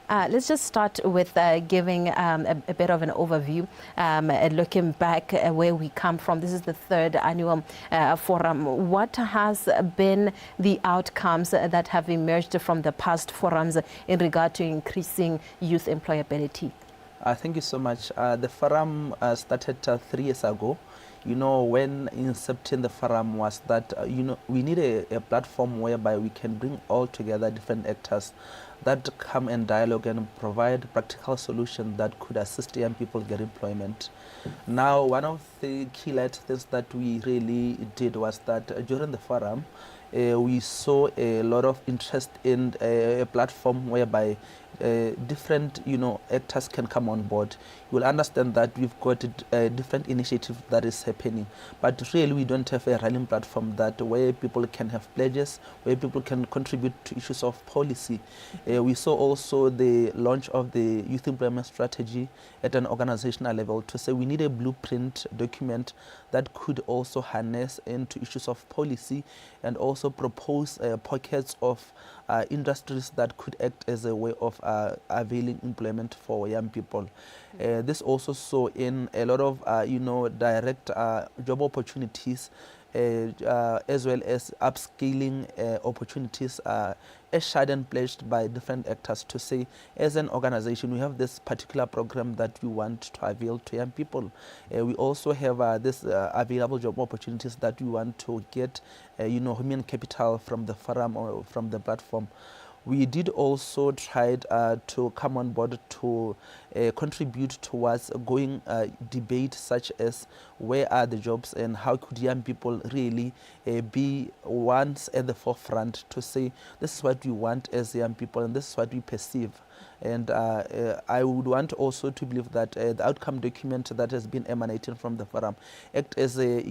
Let's just start with giving a bit of an overview, looking back where we come from. This is the third annual forum. What has been the outcomes that have emerged from the past forums in regard to increasing youth employability? Thank you so much. The forum started 3 years ago. When incepting the forum was that, we need a platform whereby we can bring all together different actors that come and dialogue and provide practical solutions that could assist young people get employment. Now, one of the key things that we really did was that during the forum, we saw a lot of interest in a platform whereby different actors can come on board. You will understand that we've got a different initiative that is happening, but really we don't have a rallying platform that where people can have pledges, where people can contribute to issues of policy. We saw also the launch of the youth employment strategy at an organizational level to say we need a blueprint document that could also harness into issues of policy and also propose pockets of industries that could act as a way of availing employment for young people. This also saw in a lot of direct job opportunities as well as upscaling opportunities as shared and pledged by different actors to say, as an organization, we have this particular program that we want to avail to young people. We also have this available job opportunities that we want to get, human capital from the forum or from the platform. We did also try to come on board to contribute towards going debate such as where are the jobs and how could young people really be once at the forefront to say this is what we want as young people and this is what we perceive. And I would want also to believe that the outcome document that has been emanating from the forum act as a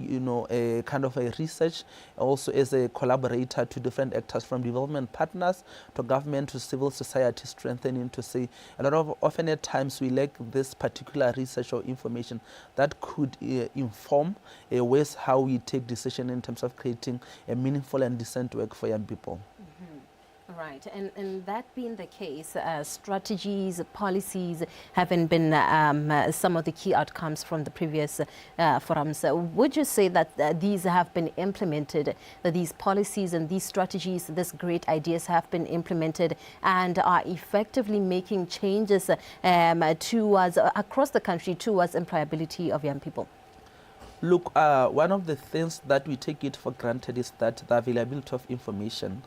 kind of a research, also as a collaborator to different actors from development partners to government to civil society, strengthening to say often at times we lack this particular research or information that could inform ways how we take decision in terms of creating a meaningful and decent work for young people. Right, and that being the case, strategies, policies haven't been some of the key outcomes from the previous forums. Would you say that these have been implemented, that these policies and these strategies, these great ideas have been implemented and are effectively making changes towards, across the country towards employability of young people? Look, one of the things that we take it for granted is that the availability of information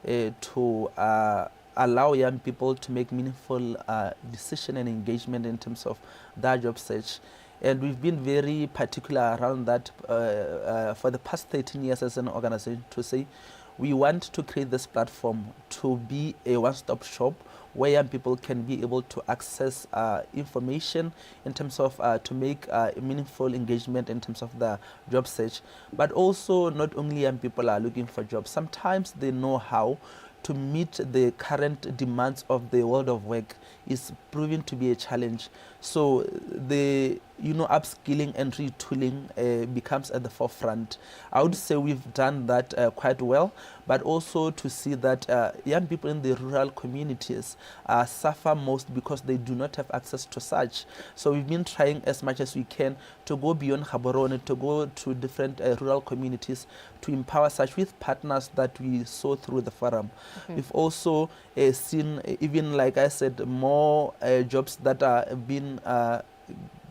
to allow young people to make meaningful decision and engagement in terms of their job search. And we've been very particular around that for the past 13 years as an organization to say we want to create this platform to be a one-stop shop where young people can be able to access information in terms of to make meaningful engagement in terms of the job search. But also not only young people are looking for jobs, sometimes they know how to meet the current demands of the world of work is proving to be a challenge. So the upskilling and retooling becomes at the forefront. I would say we've done that quite well, but also to see that young people in the rural communities suffer most because they do not have access to such. So we've been trying as much as we can to go beyond Gaborone, to go to different rural communities to empower such with partners that we saw through the forum. We've also seen, even like I said, more jobs that are being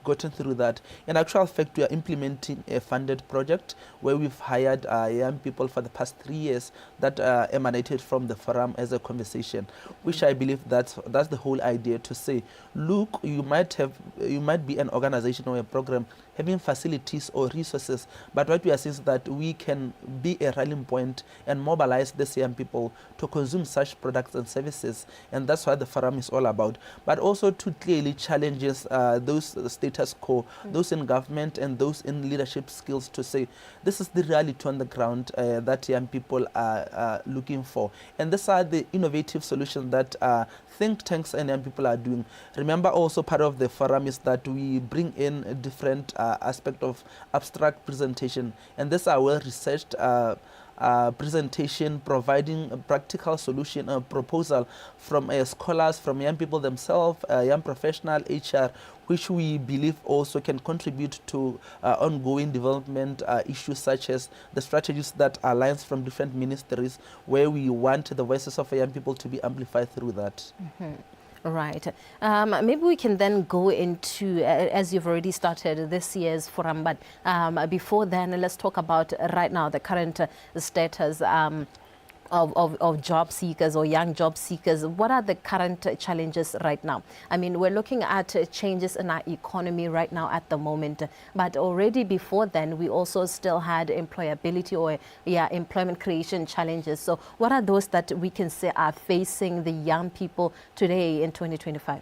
gotten through that. In actual fact, we are implementing a funded project where we've hired young people for the past 3 years that emanated from the forum as a conversation, which I believe that's the whole idea to say, look, you might be an organization or a program having facilities or resources, but what we are saying is that we can be a rallying point and mobilize these young people to consume such products and services, and that's what the forum is all about. But also to clearly challenges those status quo, those in government and those in leadership skills to say, this is the reality on the ground that young people are looking for. And these are the innovative solutions that think tanks and young people are doing. Remember also part of the forum is that we bring in a different aspect of abstract presentation, and these are well researched presentation, providing a practical solution, a proposal from scholars, from young people themselves, young professional, HR, which we believe also can contribute to ongoing development issues such as the strategies that aligns from different ministries, where we want the voices of young people to be amplified through that. Right. Maybe we can then go into, as you've already started this year's forum, but before then, let's talk about right now the current status of job seekers or young job seekers. What are the current challenges right now? I mean, we're looking at changes in our economy right now at the moment, but already before then, we also still had employability or employment creation challenges. So what are those that we can say are facing the young people today in 2025?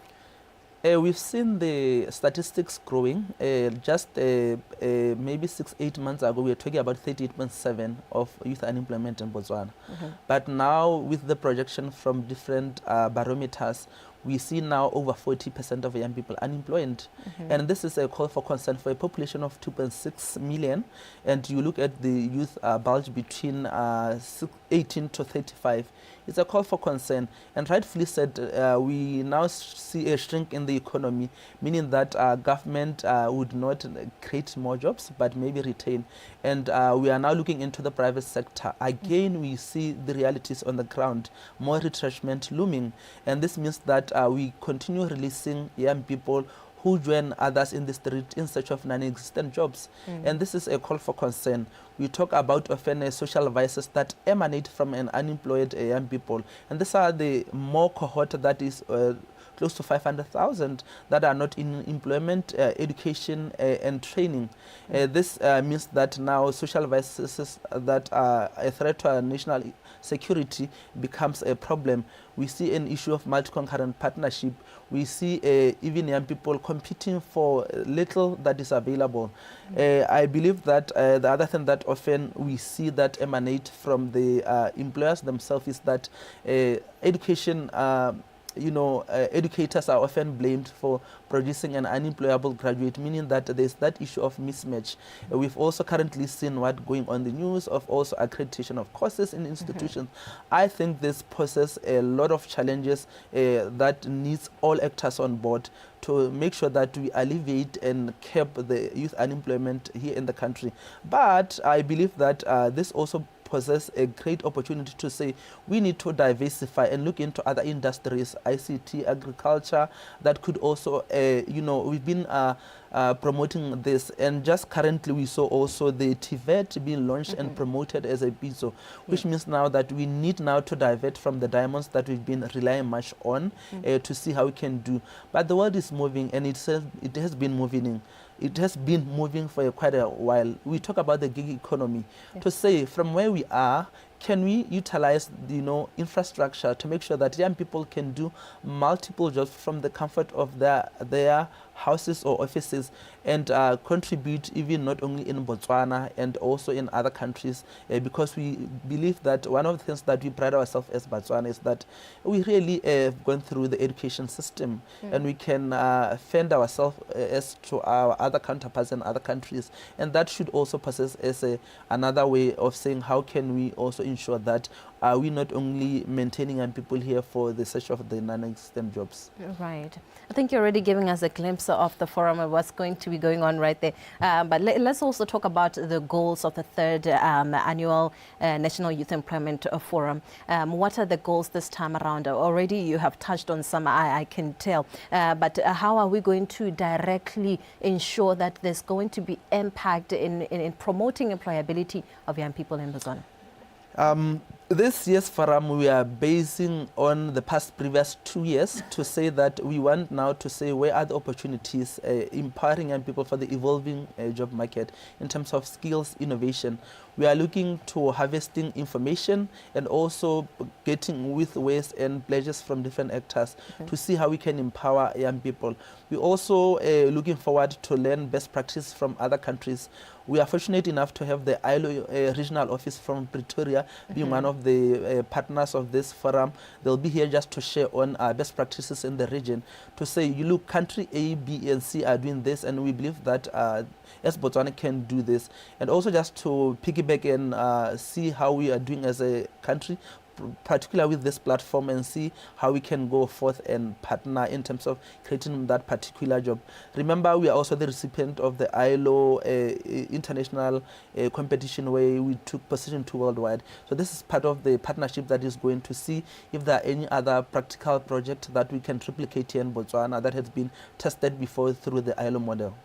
We've seen the statistics growing. Just maybe 6-8 months ago, we were talking about 38.7 of youth unemployment in Botswana. But now, with the projection from different barometers, we see now over 40% of young people unemployed. And this is a call for concern for a population of 2.6 million. And you look at the youth bulge between 18 to 35. It's a call for concern. And rightfully said, we now see a shrink in the economy, meaning that government would not create more jobs, but maybe retain. And we are now looking into the private sector. Again, we see the realities on the ground, more retrenchment looming. And this means that we continue releasing young people who join others in the street in search of non-existent jobs. And this is a call for concern. We talk about often social vices that emanate from an unemployed young people. And these are the more cohort that is close to 500,000 that are not in employment, education, and training. This means that now social vices that are a threat to our national security becomes a problem. We see an issue of multi-concurrent partnership. We see even young people competing for little that is available. I believe that the other thing that often we see that emanate from the employers themselves is that education educators are often blamed for producing an unemployable graduate, meaning that there's that issue of mismatch. We've also currently seen what going on the news of also accreditation of courses in institutions. I think this poses a lot of challenges that needs all actors on board to make sure that we alleviate and curb the youth unemployment here in the country. But I believe that this also possess a great opportunity to say we need to diversify and look into other industries, ICT, agriculture, that could also, we've been promoting this. And just currently we saw also the TVET being launched and promoted as a BISO, which means now that we need now to divert from the diamonds that we've been relying much on to see how we can do. But the world is moving, and it has been moving. It has been moving for quite a while. We talk about the gig economy. To say from where we are, can we utilize infrastructure to make sure that young people can do multiple jobs from the comfort of their houses or offices, and contribute even not only in Botswana and also in other countries, because we believe that one of the things that we pride ourselves as Botswana is that we really have gone through the education system, and we can fend ourselves as to our other counterparts in other countries, and that should also possess as another way of saying how can we also ensure that we not only maintaining young people here for the search of the non-existent jobs. Right. I think you're already giving us a glimpse of the forum and what's going to be going on right there. But let's also talk about the goals of the third annual National Youth Employment Forum. What are the goals this time around? Already you have touched on some, I can tell. But how are we going to directly ensure that there's going to be impact in promoting employability of young people in Botswana? This year's forum, we are basing on the previous 2 years to say that we want now to say where are the opportunities empowering young people for the evolving job market in terms of skills, innovation. We are looking to harvesting information and also getting with ways and pledges from different actors to see how we can empower young people. We also looking forward to learn best practice from other countries. We are fortunate enough to have the ILO regional office from Pretoria being one of the partners of this forum. They'll be here just to share on best practices in the region, to say, you look, country A, B, and C are doing this, and we believe that as Botswana can do this. And also just to piggyback piggyback and see how we are doing as a country, particularly with this platform, and see how we can go forth and partner in terms of creating that particular job. Remember, we are also the recipient of the ILO international competition where we took position 2 worldwide. So this is part of the partnership that is going to see if there are any other practical project that we can replicate here in Botswana that has been tested before through the ILO model.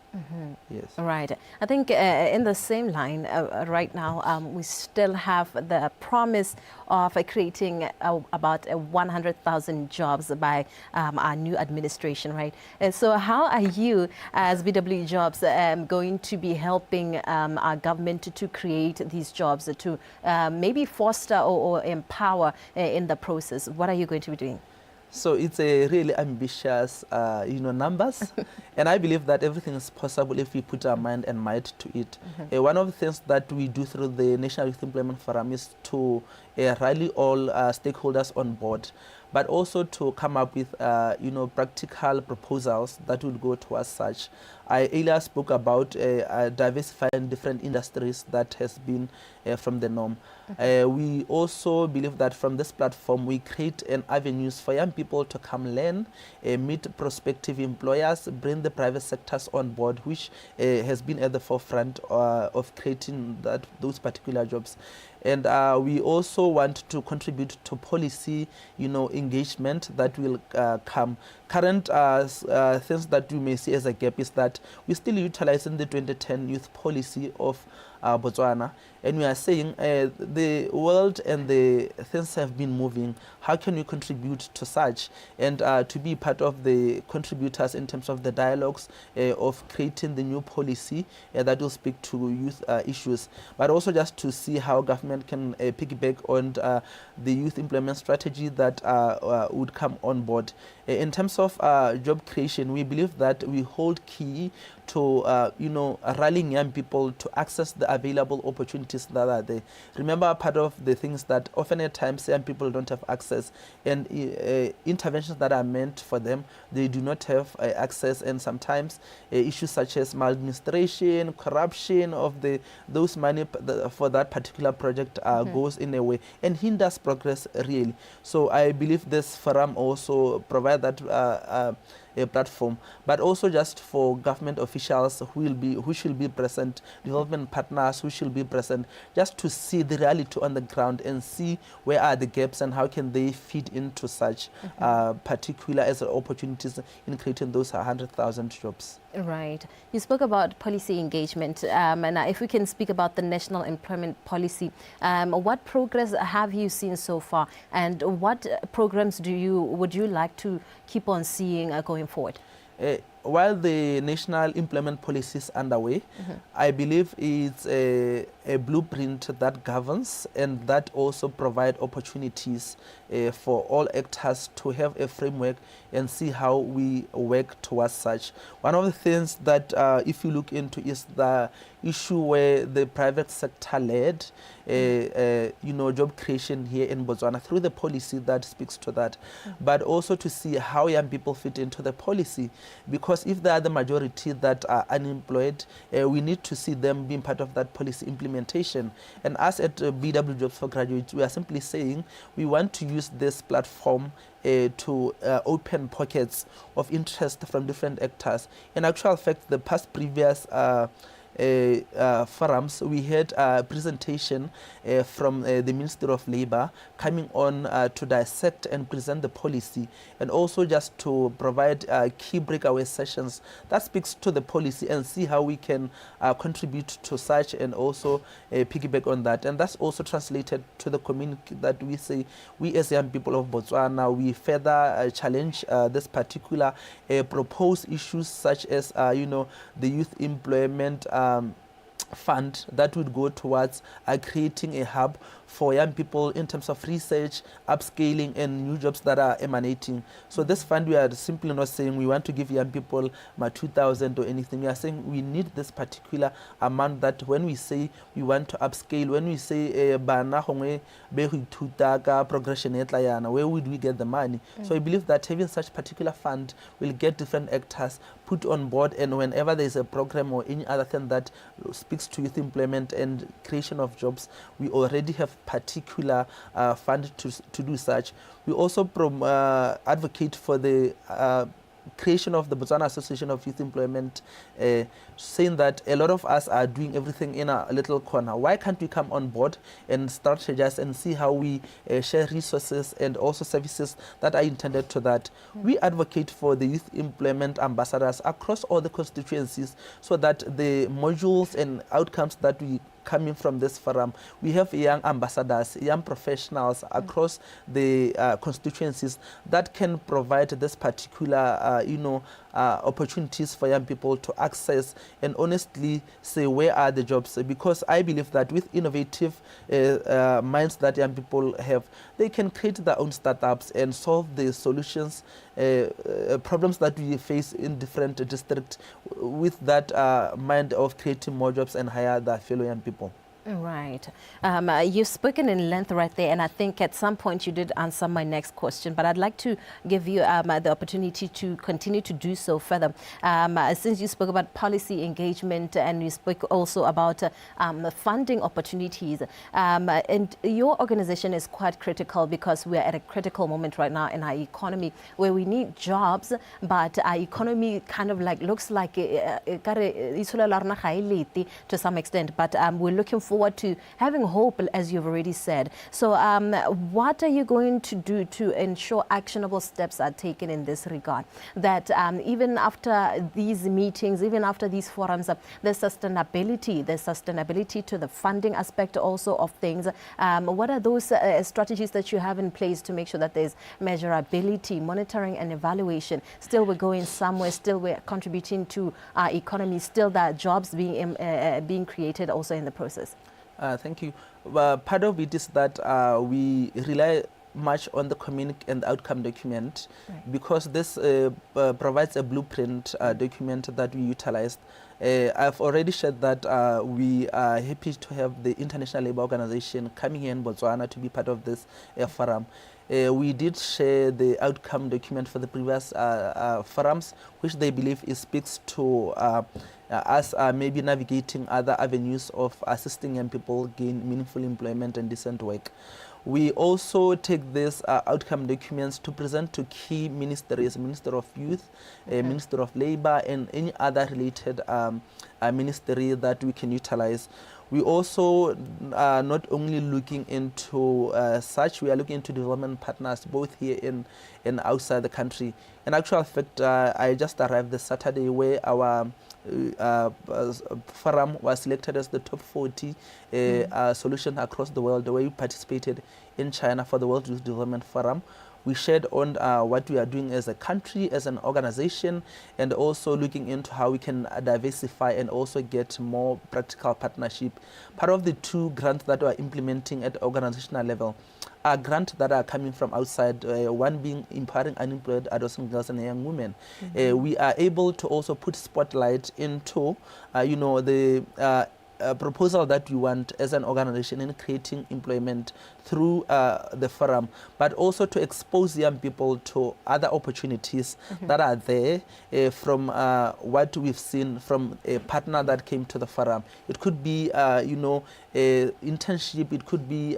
Yes. Right. I think in the same line, right now, we still have the promise of creating about 100,000 jobs by our new administration, right? So how are you, as BW Jobs, going to be helping our government to create these jobs, to maybe foster or empower in the process? What are you going to be doing? So it's a really ambitious, numbers, and I believe that everything is possible if we put our mind and might to it. One of the things that we do through the National Youth Employment Forum is to rally all stakeholders on board, but also to come up with, practical proposals that will go towards such. I earlier spoke about diversifying different industries that has been from the norm. We also believe that from this platform we create an avenues for young people to come learn, meet prospective employers, bring the private sectors on board, which has been at the forefront of creating those particular jobs. And we also want to contribute to policy, engagement that will come. Current things that you may see as a gap is that we're still utilizing the 2010 youth policy of Botswana, and we are saying the world and the things have been moving. How can we contribute to such, and to be part of the contributors in terms of the dialogues of creating the new policy that will speak to youth issues, but also just to see how government can piggyback on the youth employment strategy that would come on board. In terms of job creation, we believe that we hold key to rallying young people to access the available opportunities that are there. Remember, part of the things that often at times young people don't have access, and interventions that are meant for them, they do not have access, and sometimes issues such as maladministration, corruption of those money for that particular project goes in a way and hinders progress really. So I believe this forum also provides that a platform, but also just for government officials who should be present, development partners who should be present, just to see the reality on the ground and see where are the gaps and how can they fit into such particular as opportunities in creating those 100,000 jobs. Right. You spoke about policy engagement, and if we can speak about the national employment policy, what progress have you seen so far, and what programs would you like to keep on seeing going forward? While the national employment policy is underway, I believe it's a blueprint that governs and that also provide opportunities for all actors to have a framework and see how we work towards such. One of the things that if you look into is the issue where the private sector led job creation here in Botswana through the policy that speaks to that, but also to see how young people fit into the policy, because if they are the majority that are unemployed, we need to see them being part of that policy implementation. And us at BW Jobs for Graduates, we are simply saying we want to use this platform to open pockets of interest from different actors. In actual fact, the previous forums, we had a presentation from the Ministry of Labour coming on to dissect and present the policy, and also just to provide key breakaway sessions that speaks to the policy and see how we can contribute to such and also piggyback on that. And that's also translated to the community that we say we as young people of Botswana, we further challenge this particular proposed issues such as the youth employment fund that would go towards creating a hub for young people in terms of research, upscaling, and new jobs that are emanating. So this fund, we are simply not saying we want to give young people 2,000 or anything. We are saying we need this particular amount, that when we say we want to upscale, when we say bana hongwe be ho ithuta ka progression e tla yana, where would we get the money? So I believe that having such particular fund will get different actors put on board, and whenever there's a program or any other thing that speaks to youth employment and creation of jobs, we already have particular fund to do such. We also advocate for the creation of the Botswana Association of Youth Employment, saying that a lot of us are doing everything in a little corner. Why can't we come on board and strategize and see how we share resources and also services that are intended to that? We advocate for the youth employment ambassadors across all the constituencies, so that the modules and outcomes that we coming from this forum, we have young ambassadors, young professionals across the constituencies that can provide this particular, opportunities for young people to access and honestly say where are the jobs. Because I believe that with innovative minds that young people have, they can create their own startups and solve the solutions, problems that we face in different districts with that mind of creating more jobs and hire their fellow young people. Right. You've spoken in length right there, and I think at some point you did answer my next question, but I'd like to give you the opportunity to continue to do so further. Since you spoke about policy engagement and you spoke also about funding opportunities, and your organization is quite critical because we're at a critical moment right now in our economy where we need jobs, but our economy kind of like looks like to some extent, but we're looking forward to having hope, as you've already said. So what are you going to do to ensure actionable steps are taken in this regard? That even after these meetings, even after these forums, there's sustainability to the funding aspect also of things. What are those strategies that you have in place to make sure that there's measurability, monitoring and evaluation? Still we're going somewhere, still we're contributing to our economy, still there are jobs being created also in the process. Thank you. Part of it is that we rely much on the communique and outcome document, right, because this provides a blueprint document that we utilized. I've already shared that we are happy to have the International Labour Organization coming here in Botswana to be part of this forum. We did share the outcome document for the previous forums, which they believe speaks to us maybe navigating other avenues of assisting young people gain meaningful employment and decent work. We also take these outcome documents to present to key ministries, Minister of Youth, Minister of Labour, and any other related ministry that we can utilize. We also are not only looking into such, we are looking into development partners both here and outside the country. In actual fact, I just arrived this Saturday where our forum was selected as the top 40 solution across the world, where we participated in China for the World Youth Development Forum. We shared on what we are doing as a country, as an organization, and also looking into how we can diversify and also get more practical partnership. Part of the 2 grants that we are implementing at organizational level are grants that are coming from outside, one being empowering unemployed adolescent girls and young women. We are able to also put spotlight into, the proposal that we want as an organization in creating employment through the forum, but also to expose young people to other opportunities that are there from what we've seen from a partner that came to the forum. It could be, internship, it could be,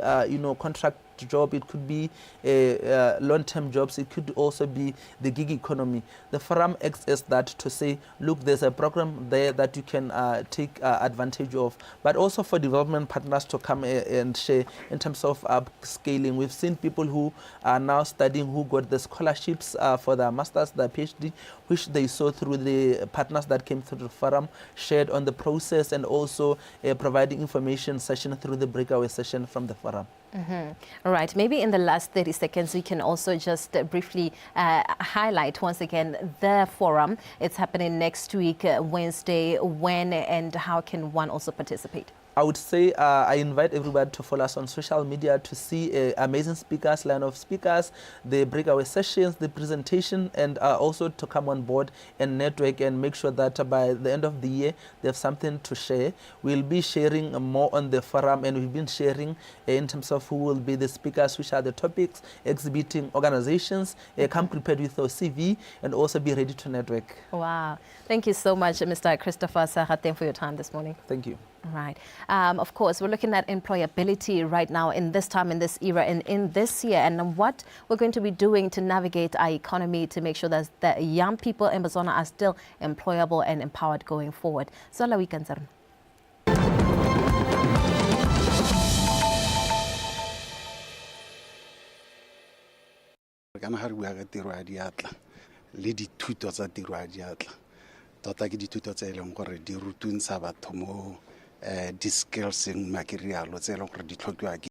contract job, it could be long-term jobs, it could also be the gig economy. The forum acts as that to say, look, there's a program there that you can take advantage of, but also for development partners to come and share in terms of upscaling. We've seen people who are now studying, who got the scholarships for their masters, their PhD, which they saw through the partners that came through the forum, shared on the process, and also providing information session through the breakaway session from the forum. All right. Maybe in the last 30 seconds, we can also just briefly highlight once again the forum. It's happening next week, Wednesday. When and how can one also participate? I would say I invite everybody to follow us on social media to see amazing speakers, line of speakers, the breakaway sessions, the presentation, and also to come on board and network and make sure that by the end of the year they have something to share. We'll be sharing more on the forum, and we've been sharing in terms of who will be the speakers, which are the topics, exhibiting organizations. Come prepared with your CV and also be ready to network. Wow. Thank you so much, Mr. Christopher Seagateng, for your time this morning. Thank you. Right. Of course, we're looking at employability right now in this time, in this era, and in this year, and what we're going to be doing to navigate our economy to make sure that the young people in Botswana are still employable and empowered going forward. So, la weekend, sir. Kana ha re bua ka tiro ya diatla le dithuto tsa tiro ya diatla tota ke dithuto tse e leng gore di rutuntsha batho mo di skills and material tse e leng gore di tlhokiwa